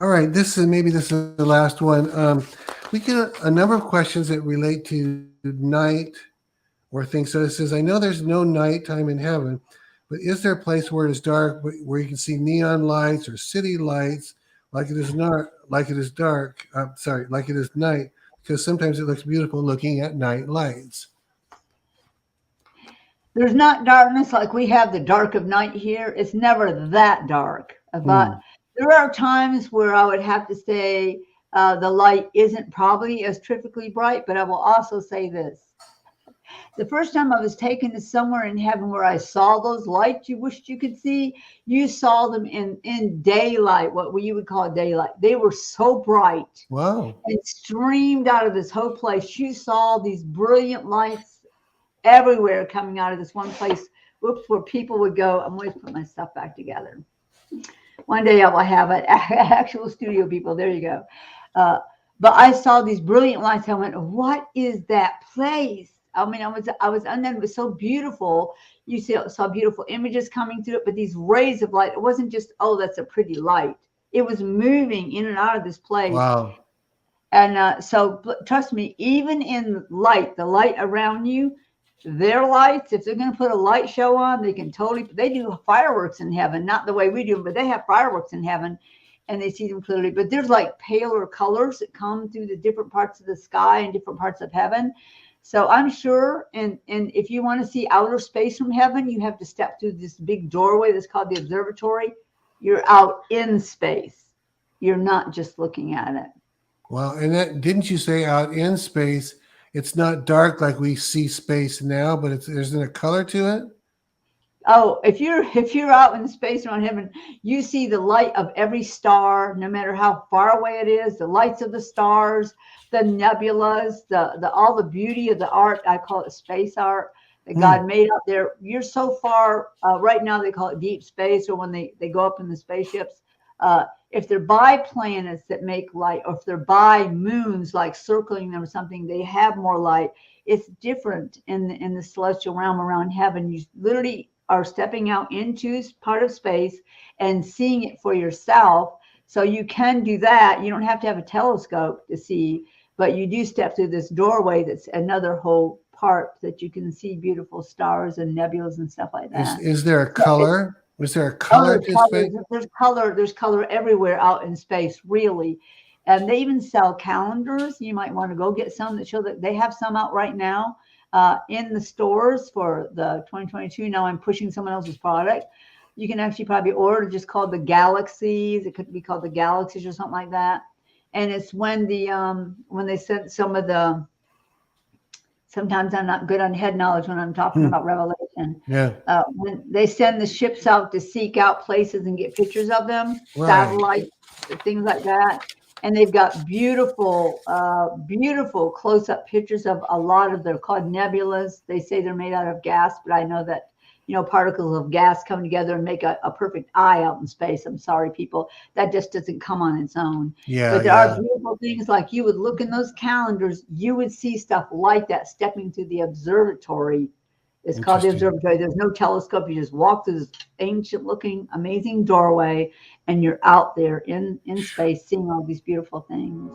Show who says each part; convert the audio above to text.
Speaker 1: All right, this is the last one. We get a number of questions that relate to night or things. So it says, I know there's no nighttime in heaven, but is there a place where it is dark, where you can see neon lights or city lights, like it is not, like it is dark? Sorry, like it is night, because sometimes it looks beautiful looking at night lights.
Speaker 2: There's not darkness like we have the dark of night here. It's never that dark. But
Speaker 1: Hmm.
Speaker 2: there are times where I would have to say the light isn't probably as terrifically bright, but I will also say this. The first time I was taken to somewhere in heaven where I saw those lights you wished you could see, you saw them in daylight, what you would call daylight. They were so bright
Speaker 1: Wow.
Speaker 2: and streamed out of this whole place. You saw these brilliant lights everywhere coming out of this one place. Whoops, where people would go. I'm going to put my stuff back together. One day I will have an actual studio, people. There you go. Uh, but I saw these brilliant lights. I went, "What is that place?" I mean, I was under. It was so beautiful. You saw beautiful images coming through it, but these rays of light. It wasn't just, "Oh, that's a pretty light." It was moving in and out of this place.
Speaker 1: Wow.
Speaker 2: And so, trust me, even in light, the light around you, their lights, if they're going to put a light show on, they can totally, they do fireworks in heaven, not the way we do, but they have fireworks in heaven and they see them clearly. But there's like paler colors that come through the different parts of the sky and different parts of heaven. So I'm sure, and if you want to see outer space from heaven, you have to step through this big doorway that's called the observatory. You're out in space. You're not just looking at it.
Speaker 1: Wow. And that didn't you say out in space, it's not dark like we see space now, but there's a color to it?
Speaker 2: Oh, if you're out in space around heaven, you see the light of every star, no matter how far away it is, the lights of the stars, the nebulas, the all the beauty of the art. I call it space art that
Speaker 1: Hmm.
Speaker 2: God made out there. You're so far right now they call it deep space, or when they go up in the spaceships. If they're by planets that make light, or if they're by moons like circling them or something, they have more light. It's different in the celestial realm around heaven. You literally are stepping out into part of space and seeing it for yourself. So you can do that. You don't have to have a telescope to see, but you do step through this doorway that's another whole part that you can see beautiful stars and nebulas and stuff like
Speaker 1: Is
Speaker 2: that.
Speaker 1: is there a
Speaker 2: So it's,
Speaker 1: color? Was there a
Speaker 2: oh,
Speaker 1: color
Speaker 2: there's
Speaker 1: to
Speaker 2: colors.
Speaker 1: space?
Speaker 2: There's color everywhere out in space, really. And they even sell calendars. You might want to go get some that show that they have some out right now in the stores for the 2022. Now I'm pushing someone else's product. You can actually probably order just called the Galaxies. It could be called the Galaxies or something like that. And it's when they sent some of the, sometimes I'm not good on head knowledge when I'm talking
Speaker 1: Hmm.
Speaker 2: about Revelation.
Speaker 1: Yeah.
Speaker 2: When they send the ships out to seek out places and get pictures of them,
Speaker 1: Right.
Speaker 2: satellites, things like that. And they've got beautiful, beautiful close-up pictures of a lot of, they're called nebulas. They say they're made out of gas, but I know that, particles of gas come together and make a perfect eye out in space. I'm sorry, people. That just doesn't come on its own.
Speaker 1: Yeah.
Speaker 2: But there are
Speaker 1: Yeah.
Speaker 2: beautiful things like you would look in those calendars, you would see stuff like that stepping through the observatory. It's called the
Speaker 1: Interesting.
Speaker 2: observatory. There's no telescope. You just walk through this ancient looking, amazing doorway and you're out there in space seeing all these beautiful things.